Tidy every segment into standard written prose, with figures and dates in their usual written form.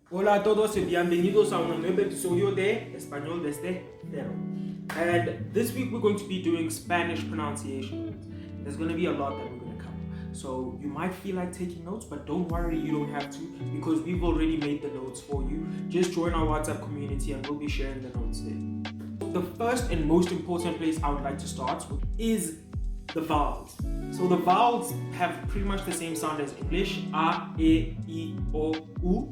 Hola a todos y bienvenidos a un nuevo episodio de Español desde cero. And this week we're going to be doing Spanish pronunciation. There's going to be a lot that we're going to cover. So you might feel like taking notes, but don't worry, you don't have to because we've already made the notes for you. Just join our WhatsApp community and we'll be sharing the notes there. The first and most important place I would like to start with is the vowels. So the vowels have pretty much the same sound as English, A, E, I, O, U.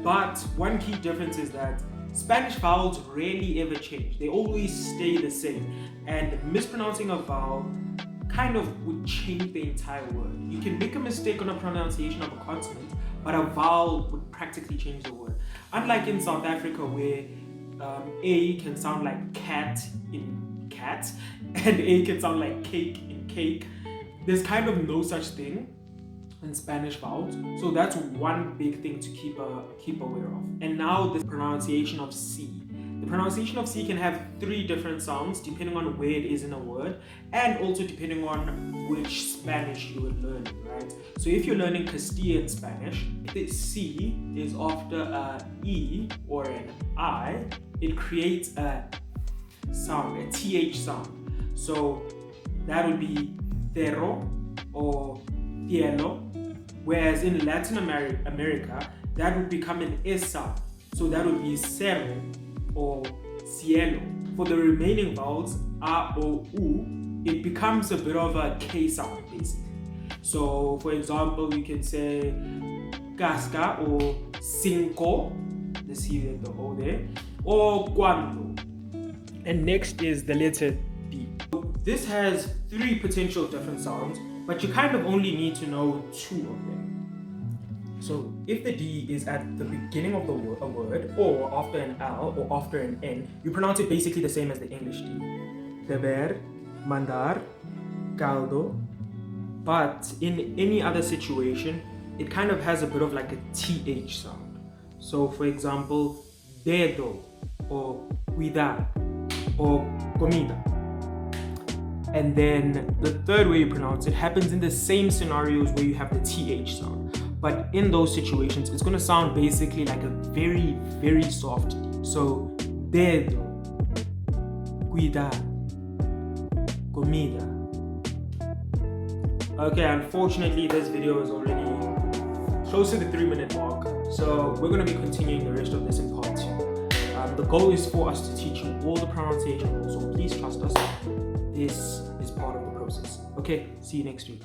But one key difference is that Spanish vowels rarely ever change. They always stay the same. And mispronouncing a vowel kind of would change the entire word. You can make a mistake on a pronunciation of a consonant, but a vowel would practically change the word. Unlike in South Africa where A can sound like cat in cat and A can sound like cake in cake, there's kind of no such thing in Spanish vowels. So that's one big thing to keep aware of. And now the pronunciation of C. The pronunciation of C can have three different sounds depending on where it is in a word and also depending on which Spanish you would learn, right? So if you're learning Castilian Spanish, if the C is after an E or an I, it creates a sound, a TH sound. So that would be cerro or cielo. Whereas in Latin America, that would become an S sound. So that would be cerro or cielo. For the remaining vowels, A, O, U, it becomes a bit of a K sound basically. So for example, you can say casca or cinco, the C and the O there, or cuando. And next is the letter D. This has three potential different sounds, but you kind of only need to know two of them. So if the D is at the beginning of a word, or after an L, or after an N, you pronounce it basically the same as the English D. Beber, mandar, caldo. But in any other situation, it kind of has a bit of like a TH sound. So for example, dedo, or cuidar, or comida. And then the third way you pronounce it happens in the same scenarios where you have the TH sound. But in those situations, it's going to sound basically like a very, very soft D. So, dedo, cuidar, comida. Okay, unfortunately, this video is already close to the 3-minute mark. So, we're going to be continuing the rest of this in part 2. The goal is for us to teach you all the pronunciation rules, so please trust us. This is part of the process. Okay, see you next week.